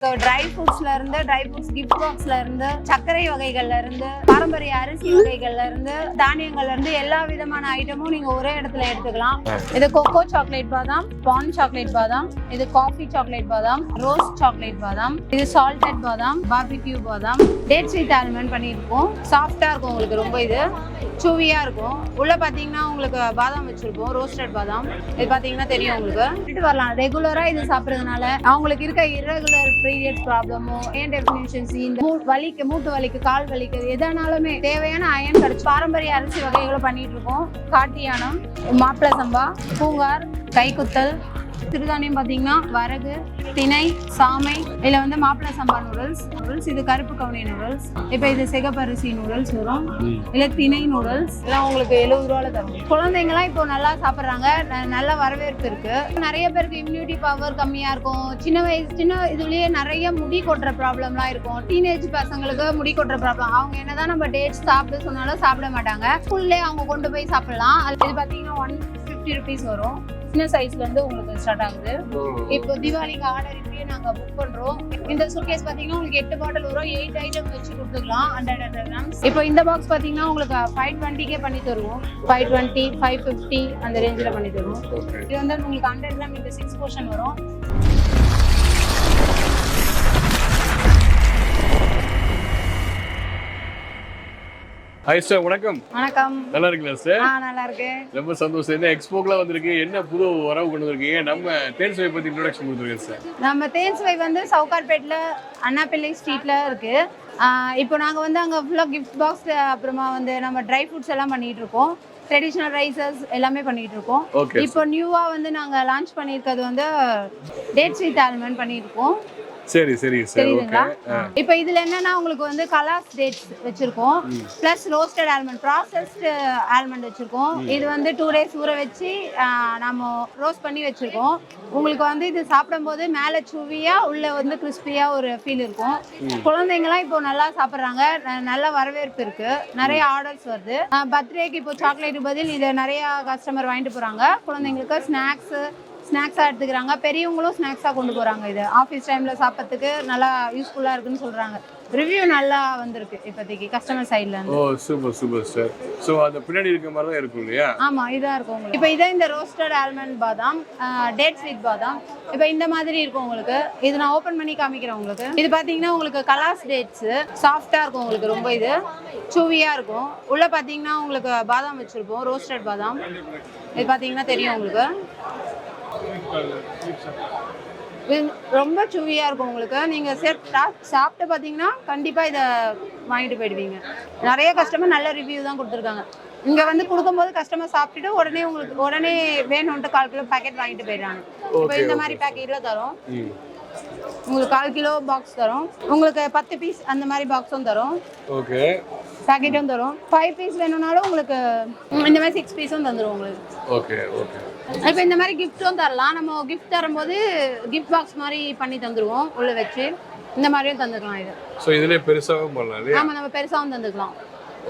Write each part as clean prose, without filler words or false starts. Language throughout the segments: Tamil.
ட்ரை ஃப்ரூட்ஸ் கிஃப்ட் பாக்ஸ்ல இருந்து சர்க்கரை வகைகள்ல இருந்து பாரம்பரிய அரிசி வகைகள்ல இருந்து தானியங்கள்ல இருந்து எல்லா விதமான ஐட்டமும் நீங்க ஒரே இடத்துல எடுத்துக்கலாம். இது கொக்கோ சாக்லேட் பாதாம், பான் சாக்லேட் பாதாம், இது காஃபி சாக்லேட் பாதாம், ரோஸ் சாக்லேட் பாதாம், இது சால்டட் பாதாம், பார்பிக்யூ பாதாம், டேட்ஸ் வித் ஆல்மண்ட் பண்ணியிருக்கோம். சாஃப்டா இருக்கும், உங்களுக்கு ரொம்ப இது சூவியா இருக்கும். உள்ள பாத்தீங்கன்னா உங்களுக்கு பாதாம் வச்சிருக்கோம், ரோஸ்டட் பாதாம். இது பாத்தீங்கன்னா தெரியும் உங்களுக்கு. வரலாம் ரெகுலரா இது சாப்பிடுறதுனால அவங்களுக்கு இருக்க இரகுலர் பீரியட்ஸ் ப்ராப்ளமோ ஏன் டெஃபினிஷியன்சி இந்த மூட்டு வலிக்கு கால் வலிக்கு எதனாலுமே தேவையான அயன் கிடைச்சு பாரம்பரிய அரிசி வகைகளை பண்ணிட்டு இருக்கோம். காட்டியானம், மாப்பிள சம்பா, பூங்கார், கைக்குத்தல், சிறுதானியம் பாத்தீங்கன்னா வரகு, திணை, சாமை. இதுல வந்து மாப்பிள சம்பா நூடுல்ஸ், இது கருப்பு கவுனி நூடுல்ஸ், இப்ப இது சிகப்பரிசி நூடுல்ஸ் வரும், இல்ல திணை நூடுல்ஸ். இதெல்லாம் உங்களுக்கு 70 ரூபாயில தரும். குழந்தைங்கலாம் இப்போ நல்லா சாப்பிட்றாங்க, நல்ல வரவேற்பு இருக்கு. நிறைய பேருக்கு இம்யூனிட்டி பவர் கம்மியா இருக்கும், சின்ன இதுலயே நிறைய முடி கொட்டுற ப்ராப்ளம்லாம் இருக்கும். டீனேஜ் பசங்களுக்கு முடி கொட்டுற ப்ராப்ளம், அவங்க என்னதான் நம்ம டேட்ஸ் சாப்பிட சொன்னாலும் சாப்பிட மாட்டாங்க. ஸ்கூல்லே அவங்க கொண்டு போய் சாப்பிடலாம். இது பாத்தீங்கன்னா 150 rupees வரும். சின்ன சைஸ்ல இருந்து உங்களுக்கு ஸ்டார்ட் ஆகுது. இப்போ தீபாவளிக்கு ஆர்டர் இப்பயே நாங்க புக் பண்றோம். இந்த சூட்கேஸ் பாத்தீங்கன்னா உங்களுக்கு 8 பாட்டில் வரும், 8 ஐட்டம் வச்சு கொடுத்துக்கலாம். 100 grams. இப்போ இந்த பாக்ஸ் பாத்தீங்கன்னா உங்களுக்கு 520 பண்ணி தருவோம். 520, 550 அந்த ரேஞ்சில் பண்ணி தருவோம். இது வந்து உங்களுக்கு 100 gram இந்த 6 portion வரும். ஹாய் சார், வணக்கம். வணக்கம். நல்லா இருக்கீங்களா சார்? நல்லா இருக்கேன். ரொம்ப சந்தோஷம். என்ன எக்ஸ்போக்குலாம் வந்திருக்கு, என்ன புது வரவு கொண்டு வந்திருக்கீங்க? நம்ம தேன் சுவை பத்தி இன்ட்ரோடக்ஷன் கொடுத்துருக்கேன் சார். நம்ம தேன் சுவை வந்து சவுகார்பேட்ல அண்ணாபிள்ளை ஸ்ட்ரீட்ல இருக்கு. இப்போ நாங்கள் வந்து அங்கே ஃபுல்லாக கிஃப்ட் பாக்ஸ், அப்புறமா வந்து நம்ம ட்ரை ஃப்ரூட்ஸ் எல்லாம் பண்ணிட்டு இருக்கோம். ட்ரெடிஷ்னல் ரைசஸ் எல்லாமே பண்ணிட்டு இருக்கோம். இப்போ நியூவா வந்து நாங்கள் லான்ச் பண்ணியிருக்கிறது வந்து டேட்ஸ் வித் ஆல்மண்ட் பண்ணியிருக்கோம். சரி சரி சார். தெரியுதுங்களா? இப்போ இதுல என்னன்னா உங்களுக்கு வந்து கலாஸ் டேட்ஸ் வச்சிருக்கோம், plus roasted almond, processed almond வச்சிருக்கோம். இது வந்து 2 days ஊற வச்சு நம்ம ரோஸ்ட் பண்ணி வச்சிருக்கோம். உங்களுக்கு வந்து இது சாப்பிடும்போது மேலே சுவியா உள்ள வந்து கிறிஸ்பியா ஒரு ஃபீல் இருக்கும். குழந்தைங்கலாம் இப்போ நல்லா சாப்பிட்றாங்க, நல்ல வரவேற்பு இருக்கு, நிறைய ஆர்டர்ஸ் வருது. பர்த்டேக்கு இப்போ சாக்லேட் பதில் இதை நிறைய கஸ்டமர் வாங்கிட்டு போறாங்க. குழந்தைங்களுக்கு ஸ்நாக்ஸாக எடுத்துக்கிறாங்க, பெரியவங்களும் ஸ்நாக்ஸாக கொண்டு போகிறாங்க. இது ஆஃபீஸ் டைமில் சாப்பிட்றதுக்கு நல்லா யூஸ்ஃபுல்லாக இருக்குன்னு சொல்கிறாங்க. ரிவ்யூ நல்லா வந்திருக்கு இப்போதைக்கு கஸ்டமர் சைடில் இருந்து. ஓ சூப்பர் சூப்பர் சார். ஸோ அந்த பின்னாடி இருக்க மாதிரி தான் இருக்கும் இல்லையா? ஆமாம், இதாக இருக்கும் உங்களுக்கு. இப்போ இதே இந்த ரோஸ்டட் ஆல்மண்ட் பாதாம், டேட்ஸ் வித் பாதாம், இப்போ இந்த மாதிரி இருக்கும் உங்களுக்கு. இது நான் ஓப்பன் பண்ணி காமிக்கிறேன் உங்களுக்கு. இது பார்த்தீங்கன்னா உங்களுக்கு கலாஸ் டேட்ஸு சாஃப்டாக இருக்கும், உங்களுக்கு ரொம்ப இது சூவியாக இருக்கும். உள்ளே பார்த்தீங்கன்னா உங்களுக்கு பாதாம் வச்சுருப்போம், ரோஸ்டட் பாதாம். இது பார்த்தீங்கன்னா தெரியும் உங்களுக்கு, ரொம்ப சுவியா இருக்கும் உங்களுக்கு. நீங்க சாப்பிட்டு பாத்தீங்கன்னா கண்டிப்பா இதை வாங்கிட்டு போயிடுவீங்க. நிறைய கஸ்டமர் நல்ல ரிவ்யூ தான் கொடுத்துருக்காங்க. இங்க வந்து கொடுக்கும்போது கஸ்டமர் சாப்பிட்டுட்டு உடனே வேணும்ட்டு 1/4 கிலோ பேக்கெட் வாங்கிட்டு போயிடுறாங்க. இப்போ இந்த மாதிரி பேக்கெட்ல தரும் உங்களுக்கு, 1/4 கிலோ பாக்ஸ் தரும் உங்களுக்கு, 10 பீஸ் அந்த மாதிரி பாக்ஸும் தரும். ஓகே, பேக்கெட்டும் தரும். 5 பீஸ் வேணும்னாலும் உங்களுக்கு இந்த மாதிரி 6 பீஸும் தந்துடும் உங்களுக்கு. Okay okay. இப்போ இந்த மாதிரி கிஃப்ட்டும் தரலாம். நம்ம கிஃப்ட் தரும்போது கிஃப்ட் பாக்ஸ் மாதிரி பண்ணி தந்துடுவோம், உள்ள வச்சு இந்த மாதிரியும் தந்துக்கலாம். இது ஸோ இதுலேயே பெருசாகவும் பண்ணலாம் இல்லையா? ஆமாம், நம்ம பெருசாகவும் தந்துக்கலாம்.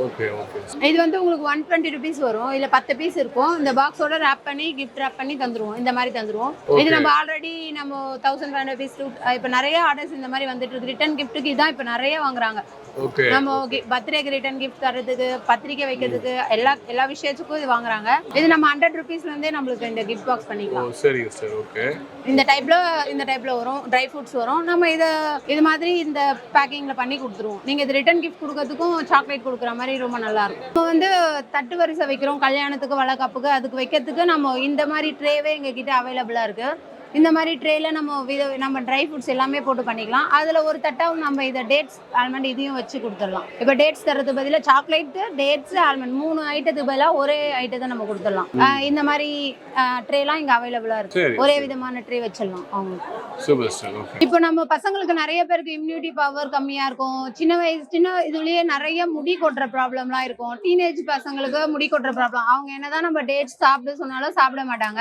Okay okay. இது வந்து உங்களுக்கு 120 rupees வரும். இல்ல 10 பீஸ் இருக்கும். இந்த பாக்ஸோட ரேப் பண்ணி கிஃப்ட் ரேப் பண்ணி தந்துருவோம். இந்த மாதிரி தந்துருவோம். இது நம்ம ஆல்ரெடி நம்ம 1500 rupees இப்போ நிறைய ஆர்டர்ஸ் இந்த மாதிரி வந்துட்டு இருக்கு. ரிட்டர்ன் கிஃப்ட்டுக்கு இதான் இப்போ நிறைய வாங்குறாங்க. ஓகே. நம்ம பர்த்டேக்கு ரிட்டர்ன் கிஃப்ட் தரதுக்கு, பத்திரிக்கை வைக்கிறதுக்கு, எல்லா விஷயத்துக்கும் இது வாங்குறாங்க. இது நம்ம 100 rupeesல இருந்தே நம்மளுக்கு இந்த கிஃப்ட் பாக்ஸ் பண்ணிக்கலாம். சரி சார். ஓகே. இந்த டைப்ல வரும், ட்ரை ஃப்ரூட்ஸ் வரும். நம்ம இது மாதிரி இந்த பேக்கிங்ல பண்ணி கொடுத்துருவோம். நீங்க இது ரிட்டர்ன் கிஃப்ட் கொடுக்கறதுக்கும் சாக்லேட் கொடுக்குற மாதிரி ரொம்ப நல்லா இருக்கும். இப்போ வந்து தட்டு வரிசை வைக்கிறோம், கல்யாணத்துக்கு, வளகாப்புக்கு, அதுக்கு வைக்கிறதுக்கு நம்ம இந்த மாதிரி ட்ரேவே எங்க கிட்ட அவைலபிளா இருக்கு. இந்த மாதிரி ட்ரேல நம்ம ட்ரை ஃப்ரூட்ஸ் எல்லாமே போட்டு பண்ணிக்கலாம். அதில் ஒரு தட்டாவும் நம்ம இதை டேட்ஸ் ஆல்மண்ட் இதையும் வச்சு கொடுத்துடலாம். இப்போ டேட்ஸ் தரது பதிலாக சாக்லேட்டு, டேட்ஸ், ஆல்மண்ட் 3 ஐட்டத்துக்கு பதிலாக ஒரே ஐட்டத்தை நம்ம கொடுத்துடலாம். இந்த மாதிரி ட்ரேலாம் இங்கே அவைலபிளாக இருக்கு. ஒரே விதமான ட்ரே வச்சிடலாம் அவங்களுக்கு. இப்போ நம்ம பசங்களுக்கு நிறைய பேருக்கு இம்யூனிட்டி பவர் கம்மியாக இருக்கும், சின்ன இதுலேயே நிறைய முடி கொட்டுற ப்ராப்ளம்லாம் இருக்கும். டீனேஜ் பசங்களுக்கு முடி கொட்டுற ப்ராப்ளம், அவங்க என்னதான் நம்ம டேட்ஸ் சாப்பிட சொன்னாலும் சாப்பிட மாட்டாங்க.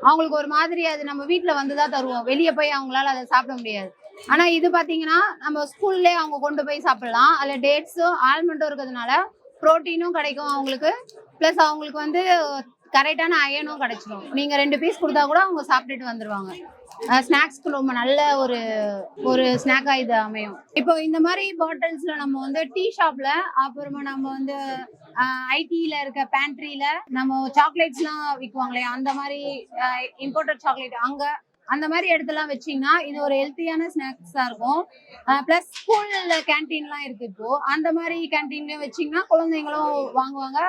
அவங்களுக்கு ஒரு மாதிரி அது நம்ம வீட்டில் வந்துதான் தருவோம், வெளியே போய் அவங்களால அதை சாப்பிட முடியாது. ஆனா இது பாத்தீங்கன்னா நம்ம ஸ்கூல்லே அவங்க கொண்டு போய் சாப்பிடலாம். அதுல டேட்ஸும் ஆல்மண்டும் இருக்கிறதுனால புரோட்டீனும் கிடைக்கும் அவங்களுக்கு, பிளஸ் அவங்களுக்கு வந்து கரெக்டான அயனும் கிடைச்சிடும். நீங்க 2 பீஸ் கொடுத்தா கூட அவங்க சாப்பிட்டுட்டு வந்துருவாங்க. ஸ்நாக்ஸ்க்கு ரொம்ப நல்ல ஒரு ஒரு ஸ்நாக்கா இது அமையும். இப்போ இந்த மாதிரி பாட்டில்ஸ்ல நம்ம வந்து டீ ஷாப்ல, அப்புறமா நம்ம வந்து ஐடில இருக்க பேண்ட்ரியில நம்ம சாக்லேட்ஸ்லாம் விற்குவாங்களே, அந்த மாதிரி இம்போர்ட்டட் சாக்லேட் அங்க அந்த மாதிரி இடத்தெல்லாம் வச்சீங்கன்னா இது ஒரு ஹெல்த்தியான ஸ்நாக்ஸா இருக்கும். பிளஸ் ஸ்கூல்ல கேன்டீன்லாம் இருக்கு இப்போ, அந்த மாதிரி கேன்டீன்லயும் வச்சீங்கன்னா குழந்தைங்களும் வாங்குவாங்க,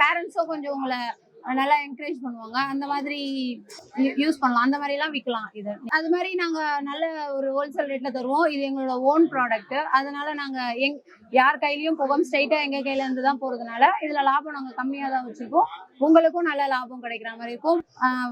பேரண்ட்ஸும் கொஞ்சம் உங்களை நல்லா என்கரேஜ் பண்ணுவாங்க. அந்த மாதிரி யூஸ் பண்ணலாம், அந்த மாதிரி எல்லாம் விற்கலாம் இது. அது மாதிரி நாங்க நல்ல ஒரு ஹோல்சேல் ரேட்ல தருவோம். இது எங்களோட ஓன் ப்ராடக்ட், அதனால நாங்க யார் கையிலயும் போகாம ஸ்ட்ரைட்டா எங்க கையில இருந்து தான் போறதுனால இதுல லாபம் நாங்க கம்மியா தான் வச்சிருக்கோம். உங்களுக்கும் நல்ல லாபம் கிடைக்கிற மாதிரி இருக்கும்,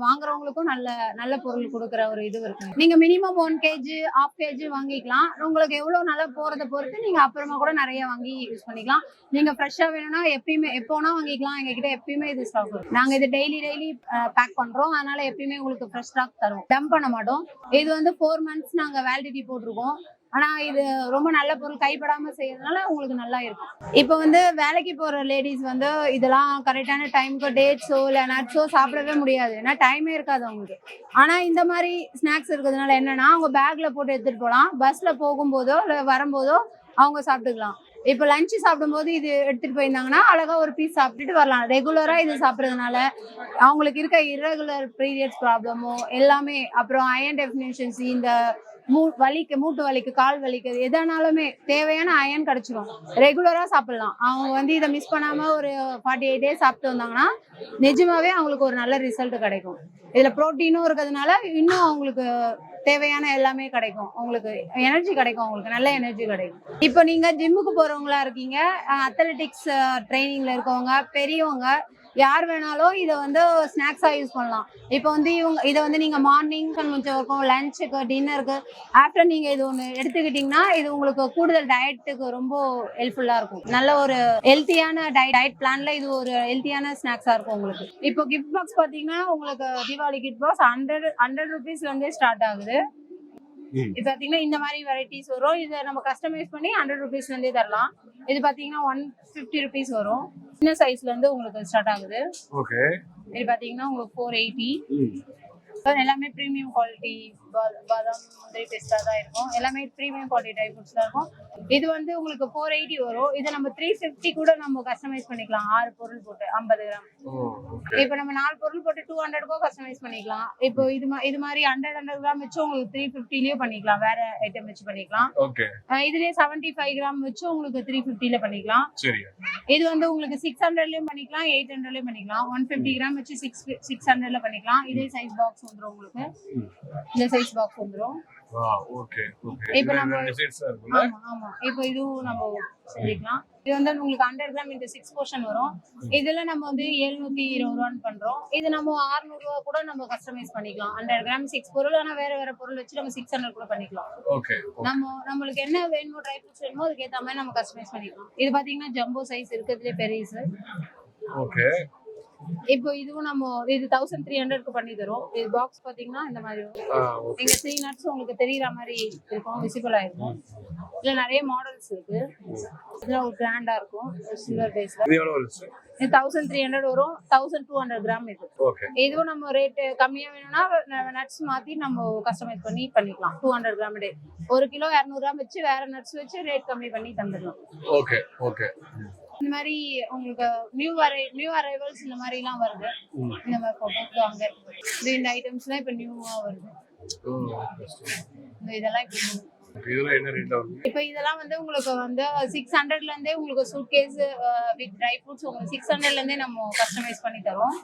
வாங்குறவங்களுக்கும் நல்ல நல்ல பொருள் கொடுக்குற ஒரு இது இருக்கு. நீங்க மினிமம் 1 kg 1/2 kg வாங்கிக்கலாம். உங்களுக்கு எவ்வளவு நல்லா போறதை பொறுத்து நீங்க அப்புறமா கூட நிறைய வாங்கி யூஸ் பண்ணிக்கலாம். நீங்க ஃப்ரெஷ்ஷா வேணும்னா எப்பயுமே எப்போனா வாங்கிக்கலாம். எங்க கிட்ட எப்பயுமே இது ஸ்டாக் இருக்கும். நாங்க இது டெய்லி பேக் பண்றோம், அதனால எப்பயுமே உங்களுக்கு ஃப்ரெஷ் ஸ்டாக் தருவோம், டம்ப் பண்ண மாட்டோம். இது வந்து 4 months நாங்க வேலிடிட்டி போட்டிருக்கோம். ஆனா இது ரொம்ப நல்ல பொருள், கைப்படாம செய்யறதுனால உங்களுக்கு நல்லா இருக்கும். இப்போ வந்து வேலைக்கு போற லேடிஸ் வந்து இதெல்லாம் கரெக்டான டைமுக்கு டேட்ஸோ இல்லை நட்ஸோ சாப்பிடவே முடியாது, ஏன்னா டைமே இருக்காது அவங்களுக்கு. ஆனா இந்த மாதிரி ஸ்நாக்ஸ் இருக்கிறதுனால என்னன்னா அவங்க பேக்ல போட்டு எடுத்துட்டு போகலாம், பஸ்ல போகும்போதோ இல்லை வரும்போதோ அவங்க சாப்பிட்டுக்கலாம். இப்போ லஞ்சு சாப்பிடும்போது இது எடுத்துட்டு போயிருந்தாங்கன்னா அழகா ஒரு பீஸ் சாப்பிட்டுட்டு வரலாம். ரெகுலரா இது சாப்பிட்றதுனால அவங்களுக்கு இருக்க இரகுலர் பீரியட்ஸ் ப்ராப்ளமோ எல்லாமே, அப்புறம் அயன் டெஃபிஷியன்சி, இந்த மூட்டு வலிக்கு, கால் வலிக்கு, எதனாலுமே தேவையான அயன் கிடைச்சிடும். ரெகுலரா சாப்பிடலாம். அவங்க வந்து இதை மிஸ் பண்ணாம ஒரு 48 days சாப்பிட்டு வந்தாங்கன்னா நிஜமாவே அவங்களுக்கு ஒரு நல்ல ரிசல்ட் கிடைக்கும். இதுல புரோட்டீனும் இருக்கிறதுனால இன்னும் அவங்களுக்கு தேவையான எல்லாமே கிடைக்கும், உங்களுக்கு எனர்ஜி கிடைக்கும், அவங்களுக்கு நல்ல எனர்ஜி கிடைக்கும். இப்போ நீங்க ஜிம்முக்கு போறவங்களா இருக்கீங்க, அத்லெட்டிக்ஸ் ட்ரைனிங்ல இருக்கவங்க, பெரியவங்க யார் வேணாலும் இதை வந்து ஸ்நாக்ஸா யூஸ் பண்ணலாம். இப்போ வந்து இதை வந்து நீங்க மார்னிங் கொஞ்சம் இருக்கும், லஞ்சுக்கு, டின்னருக்கு, ஆஃப்டர் நீங்க இது ஒன்று எடுத்துக்கிட்டீங்கன்னா இது உங்களுக்கு கூடுதல் டயட்டுக்கு ரொம்ப ஹெல்ப்ஃபுல்லா இருக்கும். நல்ல ஒரு ஹெல்த்தியான டயட் பிளான்ல இது ஒரு ஹெல்த்தியான ஸ்நாக்ஸா இருக்கும் உங்களுக்கு. இப்போ கிஃப்ட் பாக்ஸ் பாத்தீங்கன்னா உங்களுக்கு தீபாவளி கிஃப்ட் பாக்ஸ் 100 rupeesல இருந்தே ஸ்டார்ட் ஆகுது. இது பாத்தீங்கன்னா இந்த மாதிரி வெரைட்டிஸ் வரும். இதை நம்ம கஸ்டமைஸ் பண்ணி 100 rupeesல இருந்தே தரலாம். இது பாத்தீங்கன்னா 150 rupees வரும். சின்ன சைஸ்ல இருந்து உங்களுக்கு ஸ்டார்ட் ஆகுது. ஓகே. இது பாத்தீங்கன்னா உங்களுக்கு 480. எல்லாமே ப்ரீமியம் குவாலிட்டி, பாதாம் முந்திரி பிஸ்தா தான் இருக்கும். எல்லாமே ப்ரீமியம் குவாலிட்டி ட்ரை ஃப்ரூட்ஸ் தான் இருக்கும். இது வந்து உங்களுக்கு 480 வரும். இதை நம்ம 350 கூட நம்ம கஸ்டமைஸ் பண்ணிக்கலாம். 6 பொருள் போட்டு 50 கிராம். இப்போ நம்ம 4 பொருள் போட்டு 200 கஸ்டமைஸ் பண்ணிக்கலாம். இப்போ இது மாதிரி 100 கிராம் வச்சு உங்களுக்கு 350லயே பண்ணிக்கலாம், வேற ஐட்டம் வச்சு பண்ணிக்கலாம். இதுலயே 75 கிராம் வச்சு உங்களுக்கு 350ல பண்ணிக்கலாம். இது வந்து உங்களுக்கு 600லயும் பண்ணிக்கலாம், 800லயும் பண்ணிக்கலாம். 150 கிராம் வச்சு 600ல பண்ணிக்கலாம். இதே சைஸ் பாக்ஸ் வந்துரும் உங்களுக்கு. இந்த சைஸ் பாக்ஸ் வந்துரும். இப்போ நம்ம ஆமா இப்போ இதுவும் நம்ம செஞ்சுக்கலாம். இது வந்து உங்களுக்கு 100 கிராம் into 6 போர்ஷன் வரும். இதுல நம்ம வந்து 720 ரூபான்னு பண்றோம். இது நம்ம 600 ரூபா கூட நம்ம கஸ்டமைஸ் பண்ணிக்கலாம். 100 கிராம் 6 பொருள், ஆனா வேற வேற பொருள் வச்சு நம்ம 600 கூட பண்ணிக்கலாம். நம்மளுக்கு என்ன வேணுமோ, ட்ரை ஃப்ரூட்ஸ் வேணுமோ அதுக்கு ஏத்த மாதிரி நம்ம கஸ்டமைஸ் பண்ணிக்கலாம். இது பாத்தீங்கன்னா ஜம்போ சைஸ் இருக்கிறதுலே பெரியது. இப்போ இதுவும் நம்ம இது 1300க்கு பண்ணி தரோம். இது பாக்ஸ் பாத்தீங்கன்னா இந்த மாதிரி நீங்க 3 nuts உங்களுக்கு தெரியற மாதிரி இருக்கும், விசிபிள் ஆயிருக்கும். இதுல நிறைய மாடல்ஸ் இருக்கு. இதுல ஒரு கிராண்டா இருக்கும் சில்வர் பேஸ்ல. இது எவ்வளவு வருது? இது 1300 வரும். 1200 கிராம் இது. இதுவும் நம்ம ரேட் கம்மியா வேணும்னா நட்ஸ் மாத்தி நம்ம கஸ்டமைஸ் பண்ணி பண்ணிக்கலாம். 200 கிராம் டே 1 கிலோ 200 கிராம் வச்சு வேற நட்ஸ் வச்சு ரேட் கம்மி பண்ணி தந்துடலாம். இந்த மாதிரி உங்களுக்கு நியூ அரைவல்ஸ் இந்த மாதிரி எல்லாம் வருது. இந்த மாதிரி போட்டோ அங்க இந்த ஐட்டம்ஸ்லாம் இப்ப நியூவா வருது. இதெல்லாம் இப்ப இதெல்லாம் வந்து உங்களுக்கு வந்து 600ல இருந்தே உங்களுக்கு சூட்கேஸ் வித் ட்ரை ஃப்ரூட்ஸ் உங்களுக்கு 600ல இருந்தே நம்ம கஸ்டமைஸ் பண்ணி தரோம்.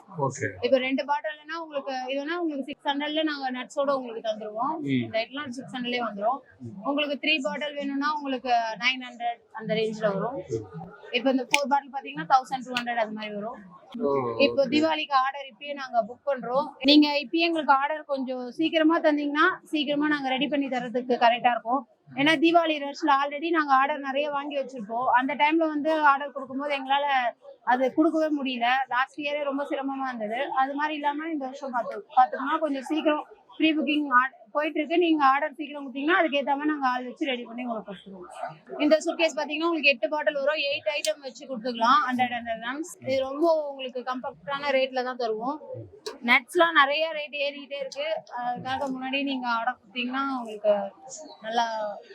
இப்ப 2 பாட்டில்னா உங்களுக்கு இதுனா உங்களுக்கு 600ல நாங்க நட்ஸோட உங்களுக்கு தந்துருவோம். இந்த ஐட்டம்லாம் 600லயே வந்துரும். உங்களுக்கு 3 பாட்டில் வேணும்னா உங்களுக்கு 900 அந்த ரேஞ்ச்ல வரும். இப்ப இந்த 4 பாட்டில் பாத்தீங்கன்னா 1200 அது மாதிரி வரும். இப்போ தீபாவளிக்கு ஆர்டர் இப்பயே நாங்க புக் பண்றோம். நீங்க இப்பயே எங்களுக்கு ஆர்டர் கொஞ்சம் சீக்கிரமா தந்தீங்கன்னா சீக்கிரமா நாங்க ரெடி பண்ணி தரதுக்கு கரெக்டா இருக்கும். ஏன்னா தீபாவளி ரஷ்ல ஆல்ரெடி நாங்க ஆர்டர் நிறைய வாங்கி வச்சிருப்போம். அந்த டைம்ல வந்து ஆர்டர் கொடுக்கும்போது எங்களால அது கொடுக்கவே முடியல. லாஸ்ட் இயரே ரொம்ப சிரமமா இருந்தது. அது மாதிரி இல்லாம இந்த வருஷம் பாத்துக்கோங்க, கொஞ்சம் சீக்கிரம் ப்ரீ புக்கிங் போயிட்டு இருக்கு. நீங்க ஆர்டர் சீக்கிரம் கொடுத்தீங்கன்னா அதுக்கேற்ற மாதிரி நாங்க ஆள் வச்சு ரெடி பண்ணி உங்களுக்கு கொடுத்துருவோம். இந்த சூட்கேஸ் பாத்தீங்கன்னா உங்களுக்கு 8 பாட்டில் வரும், 8 ஐட்டம் வச்சு கொடுத்துக்கலாம். 100 grams. இது ரொம்ப உங்களுக்கு கம்ஃபர்டான ரேட்ல தான் தருவோம். நட்ஸ்லாம் நிறைய ரேட் ஏறிக்கிட்டே இருக்கு. அதுக்காக முன்னாடி நீங்க ஆர்டர் கொடுத்தீங்கன்னா உங்களுக்கு நல்லா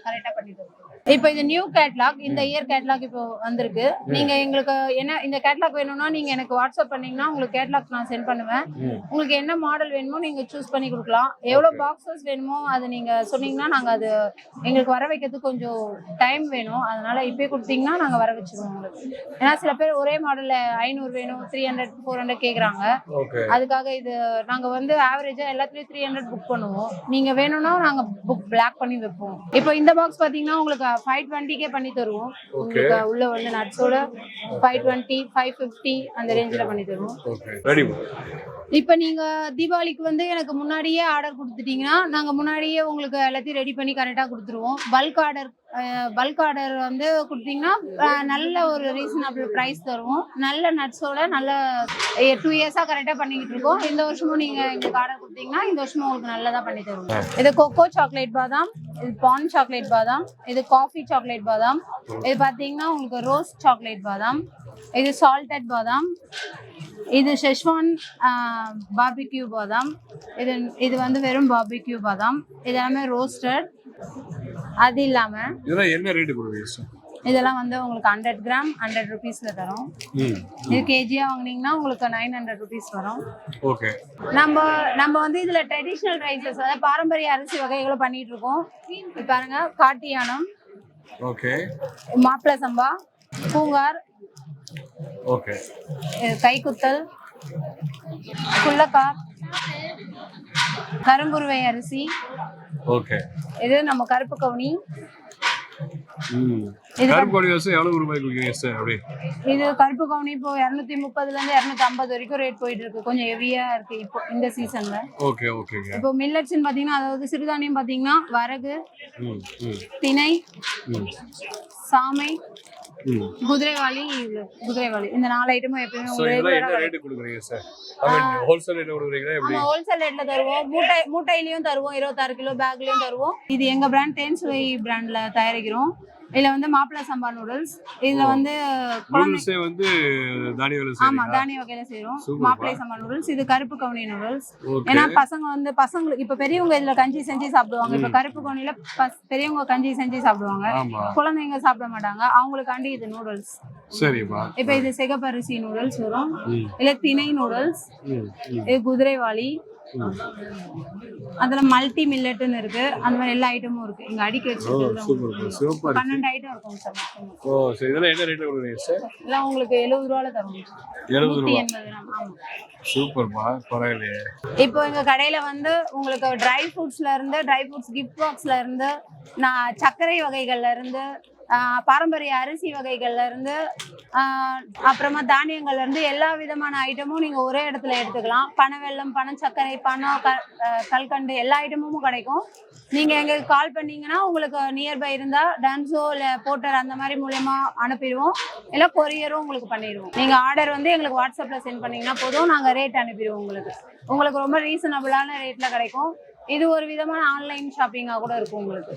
கரெக்டா பண்ணி தருவோம். இப்போ இது நியூ கேட்லாக், இந்த இயர் கேட்லாக் இப்போ வந்திருக்கு. நீங்க எங்களுக்கு என்ன இந்த கேட்லாக் வேணும்னா நீங்க எனக்கு வாட்ஸ்அப் பண்ணீங்கன்னா உங்களுக்கு கேட்லாக் நான் சென்ட் பண்ணுவேன். உங்களுக்கு என்ன மாடல் வேணுமோ நீங்க சூஸ் பண்ணி கொடுக்கலாம். எவ்வளவு பாக்ஸஸ் வேணுமோ அது நீங்க சொன்னீங்கன்னா நாங்க அது எங்களுக்கு வர வைக்கிறதுக்கு கொஞ்சம் டைம் வேணும். அதனால இப்பயே கொடுத்தீங்கன்னா நாங்க வர வச்சிருவோம் உங்களுக்கு. ஏன்னா சில பேர் ஒரே மாடல்ல 500 வேணும், 300 400 கேக்குறாங்க. அதுக்காக இது நாங்க வந்து ஆவரேஜா எல்லாத்துலயும் 300 புக் பண்ணுவோம். நீங்க வேணும்னா நாங்க புக் பிளாக் பண்ணி வைப்போம். இப்போ இந்த பாக்ஸ் பாத்தீங்கன்னா உங்களுக்கு 520 பண்ணி தருவோம். உங்களுக்கு உள்ள வந்து நட்ஸோட 520 550 அந்த ரேஞ்சில பண்ணி தருவோம். இப்போ நீங்க தீபாவளிக்கு வந்து எனக்கு முன்னாடியே ஆர்டர் கொடுத்துட்டீங்கன்னா நாங்க முன்னாடியே உங்களுக்கு எல்லாத்தையும் ரெடி பண்ணி கரெக்டா கொடுத்துருவோம். பல்க் ஆர்டர் வந்து கொடுத்தீங்கன்னா நல்ல ஒரு ரீசனபிள் பிரைஸ் தருவோம். நல்ல நட்ஸோட நல்ல 2 இயர்ஸா கரெக்டா பண்ணிக்கிட்டு இருக்கோம். இந்த வருஷமும் நீங்க எங்களுக்கு ஆர்டர் கொடுத்தீங்கன்னா இந்த வருஷமும் உங்களுக்கு நல்லதா பண்ணி தருவோம். இது கொக்கோ சாக்லேட் பாதாம், இது பான் சாக்லேட் பாதாம், இது காஃபி சாக்லேட் பாதாம், இது பாத்தீங்கன்னா உங்களுக்கு ரோஸ் சாக்லேட் பாதாம், இது சால்டட் பாதாம், இது ஷெஸ்வான் பார்பிக்யூ பாதாம், இது வந்து வெறும் பார்பிக்யூ பாதாம், இது எல்லாமே ரோஸ்டட். அது இல்லாம இதெல்லாம் என்ன ரேட் கொடுக்குறீங்க? இதெல்லாம் வந்து உங்களுக்கு 100 கிராம் 100 rupeesல தரும். இது கேஜியா வாங்குனீங்கன்னா உங்களுக்கு 900 rupees வரும். ஓகே. நம்ம வந்து இதுல ட்ரெடிஷனல் ரைசஸ், அதாவது பாரம்பரிய அரிசி வகைகளை பண்ணிட்டு இருக்கோம். இது பாருங்க, காட்டியானம், ஓகே, மாப்பிள சம்பா, பூங்கார், ஓகே, கைக்குத்தல், குள்ளக்கா, கருங்குருவை அரிசி, ஓகே, இது நம்ம கருப்பு கவுனி. கருப்பு கவுனி அரிசி எவ்வளவு ரூபாய் கொடுக்குறீங்க சார்? அப்படி இது கருப்பு கவுனி இப்போ 230ல இருந்து 250 வரைக்கும் ரேட் போயிட்டு இருக்கு. கொஞ்சம் ஹெவியா இருக்கு இப்போ இந்த சீசன்ல. ஓகே ஓகேங்க. இப்போ மில்லட்ஸ்னு பாத்தீங்கன்னா அதாவது சிறுதானியம் பாத்தீங்கன்னா வரகு, திணை, சாமை, குதிரைவாளி இந்த 4 ஐட்டமும் எப்பவுமே ஹோல்சேல் ரேட்ல கொடுக்குறீங்களா? எப்படி? ஆமா, ஹோல்சேல் ரேட்ல தருவோம். மூட்டையிலயும் தருவோம், 26 கிலோ பேக்லயும் தருவோம். இது எங்க பிராண்ட் தேன்சுவை பிராண்ட்ல தயாரிக்கிறோம். இதுல வந்து மாப்பிள சம்பா நூடுல்ஸ், இதுல வந்து நூடுல்ஸே வந்து தானிய வகையில செய்றீங்க? ஆமா, தானிய வகையில செய்றோம். மாப்பிள சம்பா நூடுல்ஸ், இது கருப்பு கவுனி நூடுல்ஸ். ஏன்னா பசங்களுக்கு இப்ப பெரியவங்க இதுல கஞ்சி செஞ்சு சாப்பிடுவாங்க. இப்ப கருப்பு கவுனில பெரியவங்க கஞ்சி செஞ்சு சாப்பிடுவாங்க, குழந்தைங்க சாப்பிட மாட்டாங்க. அவங்களுக்காண்டி இது நூடுல்ஸ். சரிப்பா. இப்ப இது சிகப்பரிசி நூடுல்ஸ் வரும், இல்ல திணை நூடுல்ஸ், இது குதிரைவாளி, அதுல மல்டி மில்லட்னு இருக்கு. அந்த மாதிரி எல்லா ஐட்டமும் இருக்கு. இங்க அடிக்க வச்சிருக்கோம். 12 ஐட்டம் இருக்கும் சார். ஓ சரி. இதெல்லாம் என்ன ரேட்ல கொடுக்குறீங்க சார்? இதெல்லாம் உங்களுக்கு 70 ரூபாயில தருவோம். 70 ரூபாய். 180 கிராம். ஆமா, சூப்பர்மா, பரவாயில்லையே. இப்போ எங்க கடையில வந்து உங்களுக்கு ட்ரை ஃப்ரூட்ஸ் கிஃப்ட் பாக்ஸ்ல இருந்து, நான் சர்க்கரை வகைகள்ல இருந்து, பாரம்பரிய அரிசி வகைகள்ல இருந்து, அப்புறமா தானியங்கள்ல இருந்து எல்லா விதமான ஐட்டமும் நீங்க ஒரே இடத்துல எடுத்துக்கலாம். பனவெல்லம், பனச்சர்க்கரை, பனம், கல்கண்டு எல்லா ஐட்டமும் கிடைக்கும். நீங்க எங்களுக்கு கால் பண்ணீங்கன்னா உங்களுக்கு நியர்பை இருந்தா டான்ஸோ இல்ல போர்ட்டர் அந்த மாதிரி மூலமா அனுப்பிடுவோம், இல்ல கொரியரும் உங்களுக்கு பண்ணிடுவோம். நீங்க ஆர்டர் வந்து எங்களுக்கு வாட்ஸ்அப்ல சென்ட் பண்ணீங்கன்னா போதும், நாங்க ரேட் அனுப்பிடுவோம். உங்களுக்கு ரொம்ப ரீசனபிளான ரேட்ல கிடைக்கும். இது ஒரு விதமான ஆன்லைன் ஷாப்பிங்கா கூட இருக்கும் உங்களுக்கு.